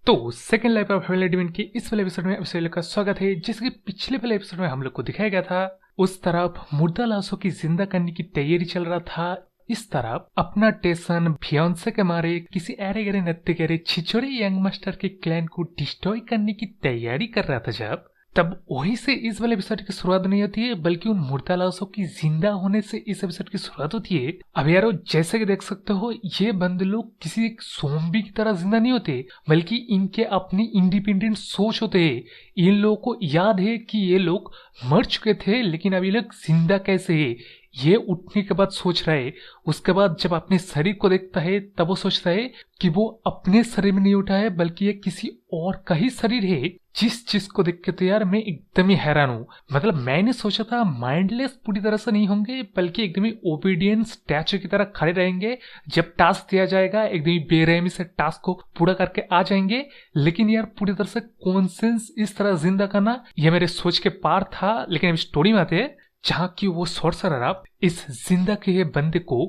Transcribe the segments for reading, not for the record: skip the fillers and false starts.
तो second life of heavenly division के इस वाले एपिसोड में एपिसोड का स्वागत है। जैसे कि पिछले वाले एपिसोड में हम लोग को दिखाया गया था, उस तरफ मुर्दा लाशों की जिंदा करने की तैयारी चल रहा था, इस तरफ अपना टेसन फियांसे के मारे किसी अरे गरे नत्ते गरे छिछोरे यंग मास्टर के क्लैन को डिस्ट्रॉय करने की तैयारी कर रहा था। जब तब वहीं से इस वाले एपिसोड की शुरुआत नहीं होती है, बल्कि उन मुर्दा लाशों की जिंदा होने से इस एपिसोड की शुरुआत होती है। अब यारो, जैसे कि देख सकते हो, ये बंदे लोग किसी एक ज़ॉम्बी की तरह जिंदा नहीं होते, बल्कि इनके अपनी इंडिपेंडेंट सोच होते हैं। इन लोगों को याद है कि ये लोग मर चुके थे, लेकिन अब ये लोग जिंदा कैसे है ये उठने के बाद सोच रहा है। उसके बाद जब अपने शरीर को देखता है तब वो सोचता है कि वो अपने शरीर में नहीं उठा है, बल्कि ये किसी और का ही शरीर है। जिस चीज को देख के तो यार मैं एकदम ही हैरान हूँ। मतलब मैंने सोचा था माइंडलेस पूरी तरह से नहीं होंगे, बल्कि एकदम ही ओबीडियंस स्टैचू की तरह खड़े रहेंगे। जब टास्क दिया जाएगा एकदम ही बेरहमी से टास्क को पूरा करके आ जाएंगे। लेकिन यार पूरी तरह से कॉन्सेंस इस तरह जिंदा करना यह मेरे सोच के पार था। लेकिन अभी स्टोरी में आते हैं, जहाँ की वो सॉर्सरर अब इस जिंदा के बंदे को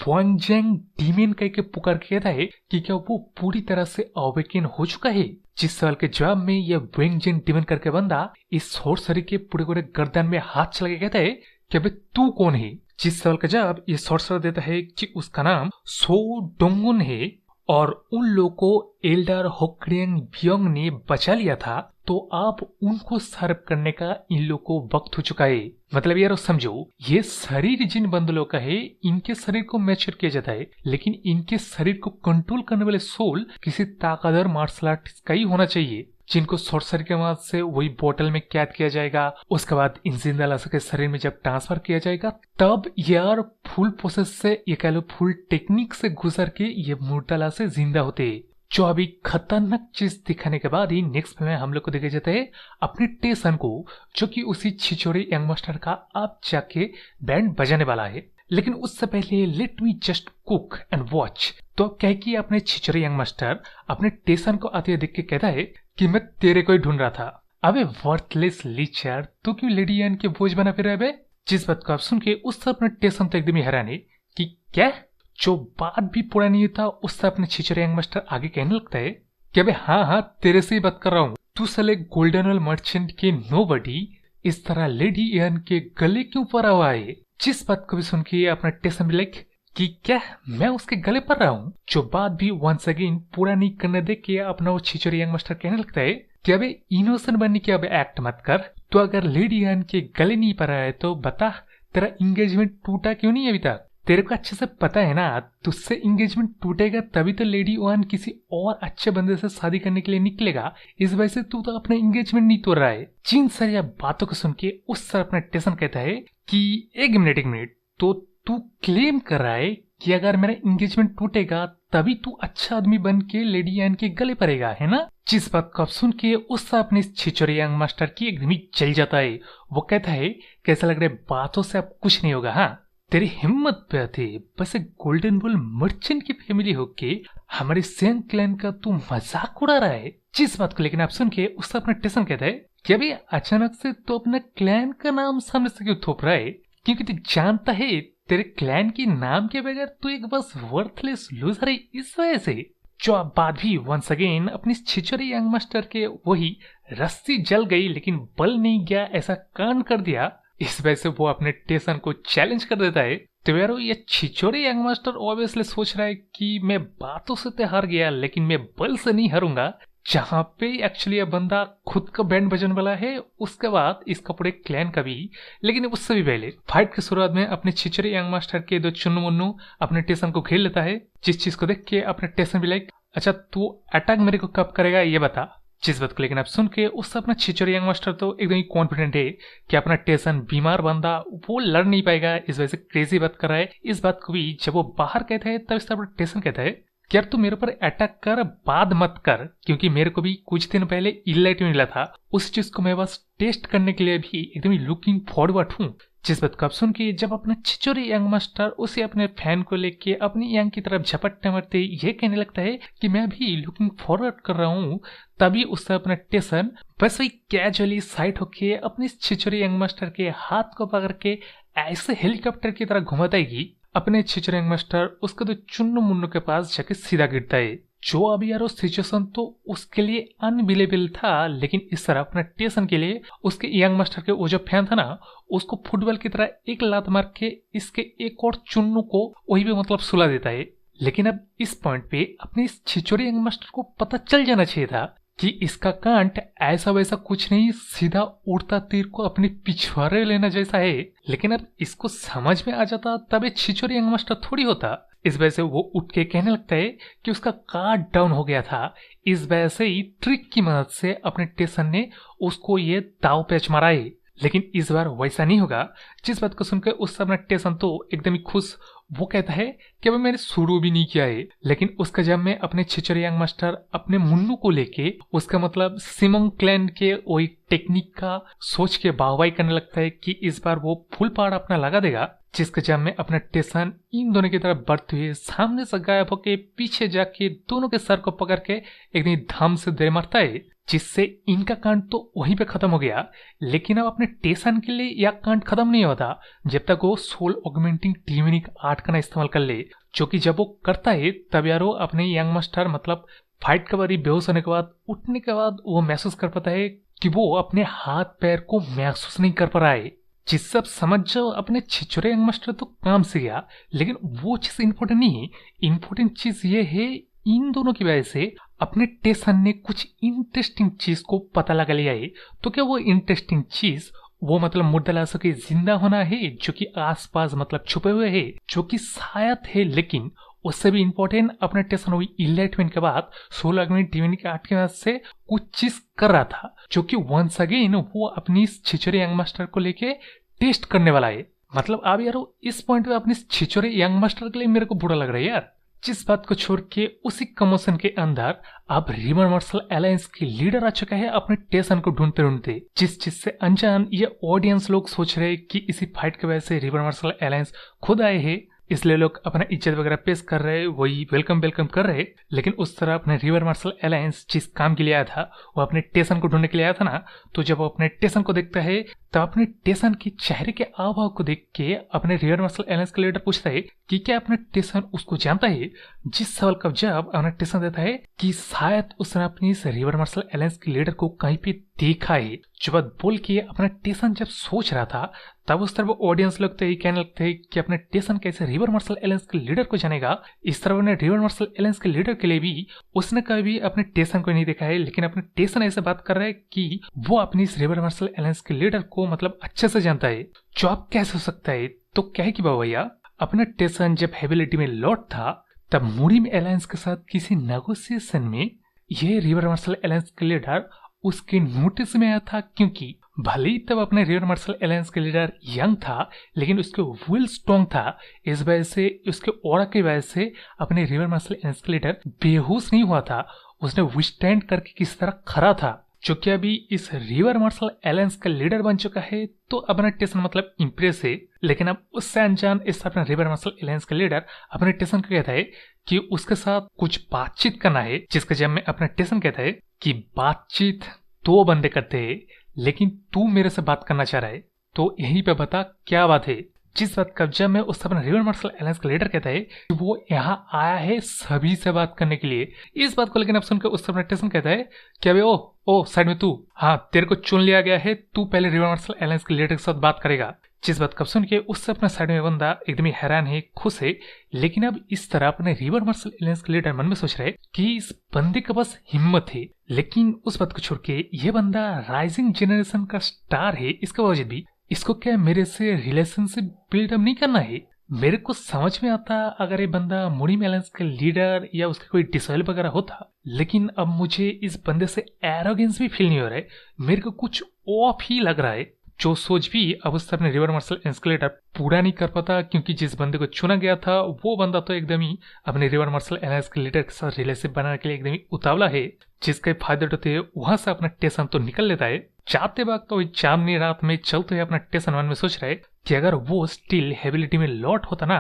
वांगजेंग डीमन कह के पुकार के कहता है कि क्या वो पूरी तरह से अवेकन हो चुका है। जिस सवाल के जवाब में यह वांगजेंग डीमन करके बंदा इस सॉर्सरी के पूरे पूरे गर्दन में हाथ चला के कहता है कि अबे तू कौन है। जिस सवाल का जवाब ये सॉर्सरर देता है कि उसका नाम सो डोंगुन है और उन लोगों को एल्डर होक्रियंग बियोंग ने बचा लिया था, तो अब उनको सर्व करने का इन लोगों को वक्त हो चुका है। मतलब यार समझो, ये शरीर जिन बंदलों का है, इनके शरीर को मैच्योर किया जाता है, लेकिन इनके शरीर को कंट्रोल करने वाले सोल किसी ताकतवर मार्शल आर्टिस्ट का ही होना चाहिए, जिनको सॉर्सरी के मदद से वही बोतल में कैद किया जाएगा। उसके बाद इन जिंदा लाशों के शरीर में जब ट्रांसफर किया जाएगा, तब यार फुल प्रोसेस से, ये कह लो फुल टेक्निक से गुजर के ये मुर्दा लाश से जिंदा होते हैं। जो अभी खतरनाक चीज दिखाने के बाद ही नेक्स्ट में हम लोग को दिखाई जाता है अपने टेसन को, जो कि उसी छिछोरे यंग मास्टर का अब जाके बैंड बजाने वाला है। लेकिन उससे पहले let me just cook and watch. तो कह के अपने छिछोरे यंग मास्टर अपने टेसन को आते देख के कहता है कि मैं तेरे को ही ढूंढ रहा था। अबे वर्थलेस लीचर, तू क्यों लेडी एन के बोझ बना फिर रहा है? जिस बात को आप सुन के उससे अपने टेसन तो एकदम ही हैरान है कि क्या जो बात भी पूरा नहीं था, उससे अपने छिछोरे यंग मास्टर आगे कहने लगता है कि अबे हाँ तेरे से ही बात कर रहा हूँ। तू साले गोल्डन वेल मर्चेंट के नोबडी इस तरह लेडी एन के गले क्यों पड़ा हुआ है? जिस बात को भी सुन के अपना टेसन भी लाइक कि क्या मैं उसके गले पर रहा हूँ। जो बात भी वंस अगेन पूरा नहीं करने दे के अपना वो छिछोरे यंग मास्टर कहने लगता है कि अबे इनोसेंट बनने के अब एक्ट मत कर। तो अगर लेडी एन के गले नहीं पड़ा है तो बता तेरा इंगेजमेंट टूटा क्यों नहीं अभी तक? तेरे को अच्छे से पता है ना, तुझसे इंगेजमेंट टूटेगा तभी तो लेडी ओन किसी और अच्छे बंदे से शादी करने के लिए निकलेगा। इस वजह से तू तो अपना इंगेजमेंट नहीं तोड़ रहा है। जिन सारी बातों को सुन के उस सर अपना टेसन कहता है कि एक मिनट, तो तू क्लेम कर रहा है कि अगर मेरा इंगेजमेंट टूटेगा तभी तू अच्छा आदमी बन के लेडी एन के गले पड़ेगा, है ना? जिस बात को आप सुन के उससे अपने छिछोरे यंग मास्टर की एकदम ही चल जाता है। वो कहता है कैसा लग रहा है, बातों से अब कुछ नहीं होगा। हाँ, तेरी हिम्मत पे थे बस एक गोल्डन बुल मर्चेंट की फैमिली होके हमारे सेंग क्लैन का तू मजाक उड़ा रहा है। जिस बात को लेकिन आप सुन के उससे अपना टेसन कहता है कि अभी अचानक से तो अपना क्लैन का नाम सामने से क्यों थोप रहा है? क्योंकि तू जानता है तेरे क्लैन के नाम के बगैर तू एक बस वर्थलेस लूजर है, इस वजह से। जो अब बात भी वंस अगेन अपनी छिछोरे यंग मास्टर के वही रस्सी जल गई लेकिन बल नहीं गया ऐसा कांड कर दिया। इस वजह से वो अपने टेसन को चैलेंज कर देता है। तो यार ये छिछोरे यंग मास्टर ऑब्वियसली सोच रहा है कि मैं बातों से तो हार गया लेकिन मैं बल से नहीं हारूंगा। जहां पे एक्चुअली ये बंदा खुद का बैंड बजने वाला है, उसके बाद इसका पूरे क्लैन का भी। लेकिन उससे भी पहले फाइट की शुरुआत में अपने छिछोरे यंग मास्टर के दो चुन्नू मुन्नू अपने टेसन को घेर लेता है। जिस चीज को देख के अपने टेसन भी लाइक अच्छा तू अटैक मेरे को कब करेगा ये बता। जिस बात को लेकिन आप सुन के उससे अपना छिछोरे यंग मास्टर तो एकदम ही कॉन्फिडेंट है कि अपना टेसन बीमार बंदा वो लड़ नहीं पाएगा, इस वजह से क्रेजी बात कर रहा है। इस बात को भी जब वो बाहर कहता है तब इससे अपना टेसन कहता है कि यार तू मेरे पर अटैक कर, बाद मत कर, क्योंकि मेरे को भी कुछ दिन पहले इलाइट मिला था। उस चीज को मैं बस टेस्ट करने के लिए भी एकदम ही लुकिंग फॉरवर्ड हूँ। जिस बात को आप सुन के जब अपना छिछोरे यंग मास्टर उसे अपने फैन को लेके अपनी यंग की तरफ झपटते मरते ये कहने लगता है कि मैं भी लुकिंग फॉरवर्ड कर रहा हूँ, तभी उससे अपना टेसन बस वही कैजुअली साइड होके अपने छिछोरे यंग मास्टर के हाथ को पकड़ के ऐसे हेलीकॉप्टर की तरह घुमाता है कि अपने छिछोरे यंग मास्टर उसके तो चुन्नू मुन्नू के पास जाके सीधा गिरता है। जो अभी यार सिचुएशन तो उसके लिए अनबिलेबल था, लेकिन इस तरह अपना टेसन के लिए उसके यंग मास्टर के वो जो फैन था ना, उसको फुटबॉल की तरह एक लात मार के इसके एक और चुन्नू को वही पे मतलब सुला देता है। लेकिन अब इस पॉइंट पे अपने इस छिछोरे यंग मास्टर को पता चल जाना चाहिए था कि इसका कांट ऐसा वैसा कुछ नहीं, सीधा उड़ता तीर को अपने पिछवाड़े लेना जैसा है। लेकिन अब इसको समझ में आ जाता तब ये छिछोरे यंग मास्टर थोड़ी होता। इस वजह से वो उठ के कहने लगता है कि उसका कार्ड डाउन हो गया था, इस वजह से ही ट्रिक की मदद से अपने टेसन ने उसको ये दाव पेच मारा है। लेकिन इस बार वैसा नहीं होगा। जिस बात को सुनकर उस समय टेसन तो एकदम ही खुश, वो कहता है कि अभी मैंने शुरू भी नहीं किया है। लेकिन उसका जब मैं अपने छिछोरे यंग मास्टर अपने मुन्नू को लेके उसका मतलब सिमोंग क्लैन के वही टेक्निक का सोच के वाहवाही करने लगता है कि इस बार वो फुल पार अपना लगा देगा। जिसके जब में अपना टेसन इन दोनों की तरफ बढ़ते हुए सामने से गायब होके पीछे जाके दोनों के सर को पकड़ के एकदम धाम से दे मारता है, जिससे इनका कांड तो वहीं पे खत्म हो गया। लेकिन अब अपने टेसन के लिए यह कांड खत्म नहीं होता जब तक वो सोल ऑगमेंटिंग टीमनिक आर्ट का इस्तेमाल कर ले, जो कि जब वो करता है तब यार वो अपने यंग मास्टर मतलब फाइट के बारी बेहोश होने के बाद उठने के बाद वो महसूस कर पाता है कि वो अपने हाथ पैर को महसूस नहीं कर पा रहा है। जिससे अब समझ जाओ अपने छिछोरे यंग मास्टर तो काम से गया, लेकिन वो चीज इंपॉर्टेंट नहीं है। इंपॉर्टेंट चीज ये है इन दोनों की वजह से अपने टेसन ने कुछ इंटरेस्टिंग चीज को पता लगा लिया है। तो क्या वो इंटरेस्टिंग चीज वो मतलब मुर्दा लाशों के जिंदा होना है जो कि आसपास मतलब छुपे हुए है, जो कि शायद है। लेकिन उससे भी इंपॉर्टेंट अपने टेसन हुई इनलाइटमेंट के बाद सोल ऑगमेंटिंग टीमनिक आर्ट की मदद से कुछ चीज कर रहा था, जो कि वंस अगेन वो अपनी छिछोरे यंग मास्टर को लेके टेस्ट करने वाला है। मतलब अब यार इस पॉइंट पे अपनी छिछोरे यंग मास्टर के लिए मेरे को बुरा लग रहा है यार। जिस बात को छोड़ के उसी कमोशन के अंदर अब रिवर मार्शल अलायंस की लीडर आ चुका है अपने टेसन को ढूंढते ढूंढते, जिस चीज से अनजान ये ऑडियंस लोग सोच रहे हैं कि इसी फाइट की वजह से रिवर मार्शल अलायंस खुद आए हैं, इसलिए लोग अपना इज्जत वगैरह पेश कर रहे, वही वेलकम कर रहे। लेकिन उस तरह अपने रिवर मार्शल अलायंस जिस काम के लिए आया था वो अपने टेसन को ढूंढने के लिए आया था ना, तो जब वो अपने टेसन को देखता है तब अपने टेसन के चेहरे के हाव भाव को देख के अपने रिवर मार्शल अलायंस का लीडर पूछता है कि क्या अपने टेसन उसको जानता है। जिस सवाल का जवाब अपने टेसन देता है कि शायद उसने अपनी इस रिवर मार्शल अलायंस के लीडर को कहीं पे देखा है। जो बात बोल के अपना टेसन जब सोच रहा था तब उस तरफ ऑडियंस लोग तो ये कहने लगते हैं कि अपने टेसन कैसे रिवर मार्शल अलायंस के लीडर को जानेगा। इस तरह अपने रिवर मार्शल अलायंस के लीडर के लिए भी उसने कभी अपने टेसन को नहीं देखा है, लेकिन अपने टेसन ऐसे बात कर रहा है कि वो अपनी इस रिवर मार्शल अलायंस के लीडर को मतलब अच्छे से जानता है। जो आप कैसे हो सकता है, तो क्या है कि बाबा भैया अपना टेसन जब हेबिलिटी में लौट था तब मुरीम अलायंस के साथ किसी नेगोशिएशन में ये रिवर मार्शल अलायंस के लीडर उसके नोटिस में आया था, क्योंकि भले ही तब अपने रिवर मार्शल अलायंस के लीडर यंग था लेकिन उसके विल स्ट्रॉन्ग था। इस वजह से उसके ऑरा की वजह से अपने रिवर मार्शल अलायंस के लीडर बेहोश नहीं हुआ था, उसने विस्टैंड करके किस तरह खड़ा था। जो कि अभी इस रिवर मार्शल अलायंस का लीडर बन चुका है तो अपना टेसन मतलब इम्प्रेस है। लेकिन अब उससे अनजान इस अपना रिवर मार्शल अलायंस का लीडर अपने टेसन को कहता है कि उसके साथ कुछ बातचीत करना है, जिसके जब में अपना टेसन कहता है कि बातचीत दो बंदे करते हैं लेकिन तू मेरे से बात करना चाह रहा है, तो यहीं पे बता क्या बात है। जिस बात का जब में उस अपना रिवर मार्शल अलायंस का लीडर कहता है कि वो यहाँ आया है सभी से बात करने के लिए। इस बात को लेकिन अब सुनकर उस अपना टेसन कहता है कि अबे ओ साइड में तू, हाँ तेरे को चुन लिया गया है, तू पहले रिवर मार्शल अलायंस के लीडर के साथ बात करेगा। जिस बात को सुन के उससे अपना साइड में बंदा एकदम ही हैरान है, खुश है। लेकिन अब इस तरह अपने रिवर मार्शल अलायंस के लीडर मन में सोच रहे कि इस बंदे के पास हिम्मत है, लेकिन उस बात को छोड़ के ये बंदा राइजिंग जनरेशन का स्टार है, इसके बावजूद भी इसको क्या मेरे से रिलेशनशिप बिल्डअप नहीं करना है। मेरे को समझ में आता अगर ये बंदा मुरीम अलायंस का लीडर या उसका कोई डिसॉयल वगैरह होता, लेकिन अब मुझे इस बंदे से एरोगेंस भी फील नहीं हो रहा है, मेरे को कुछ ऑफ ही लग रहा है। जो सोच भी अब उससे अपने रिवर मार्शल एस्केलेटर पूरा नहीं कर पाता, क्योंकि जिस बंदे को चुना गया था वो बंदा तो एकदम ही अपने रिवर मार्शल अलायंस के लीडर के साथ रिलेशन बनाने के लिए एकदम ही उतावला है, जिसके फायदे उठाते वहां से अपना टेसन तो निकल लेता है। जाते वक्त तो चांदनी रात में चलते हुए अपना टेसन मन में सोच रहे कि अगर वो स्टिल हेबिलिटी में लॉट होता ना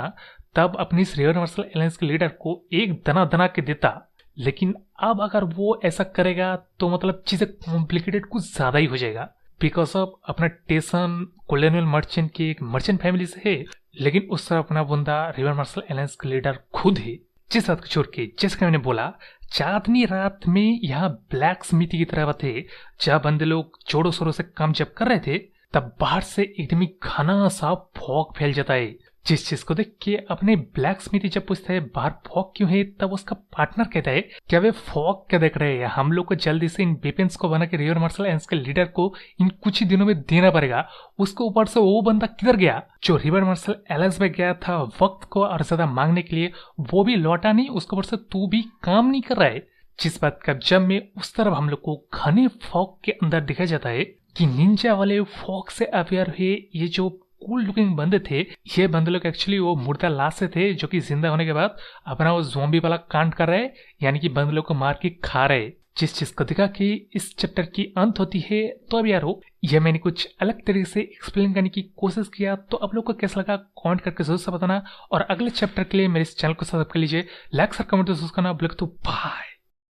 तब अपनी इस रिवर मार्शल अलायंस के लीडर को एक दना दना के देता। लेकिन अब अगर वो ऐसा करेगा तो मतलब चीजें कॉम्प्लिकेटेड कुछ ज्यादा ही हो जाएगा, बिकॉज ऑफ अपना टेसन कॉलोनियल मर्चेंट की एक मर्चेंट फैमिली से है, लेकिन उस तरह अपना बंदा रिवर मार्शल अलायंस का लीडर खुद है। जिस बात को छोड़ के जैसे मैंने बोला चांदनी रात में यहाँ ब्लैक स्मिथी की तरफ थे। जब बंदे लोग जोरों शोरों से काम जब कर रहे थे तब बाहर से एकदम ही घना सा फॉग फैल जाता है। जिस चीज को देख के अपने ब्लैक स्मिथी जब पूछता है बाहर फॉग क्यों है, तब उसका पार्टनर कहता है क्या वे फॉग क्या देख रहे हैं, हम लोग को जल्दी से इन वेपन्स को बना के रिवर मार्शल एंड के लीडर को इन कुछ ही दिनों में देना पड़ेगा। उसके ऊपर से वो बंदा किधर गया जो रिवर मार्शल एलेक्स में गया था वक्त को और ज्यादा मांगने के लिए, वो भी लौटा नहीं, उसके ऊपर से तू भी काम नहीं कर रहा है। जिस बात का जब में उस तरफ हम लोग को घने फॉग के अंदर दिखाया जाता है कि निंजा वाले फॉग से अवेयर हुए ये जो कूल लुकिंग बंदे थे, ये बंदे लोग एक्चुअली वो मुर्दा लाश से थे जो कि जिंदा होने के बाद अपना वो ज़ॉम्बी वाला कांड कर रहे, यानी कि बंदे लोग को मार के खा रहे। जिस चीज को दिखा कि इस चैप्टर की अंत होती है। तो अब यार ये मैंने कुछ अलग तरीके से एक्सप्लेन करने की कोशिश किया, तो आप लोग को कैसा लगा कमेंट करके जरूर से बताना। और अगले चैप्टर के लिए मेरे इस चैनल को सब्सक्राइब कर लीजिए, लाइक और कमेंट जरूर करना। तो बाय।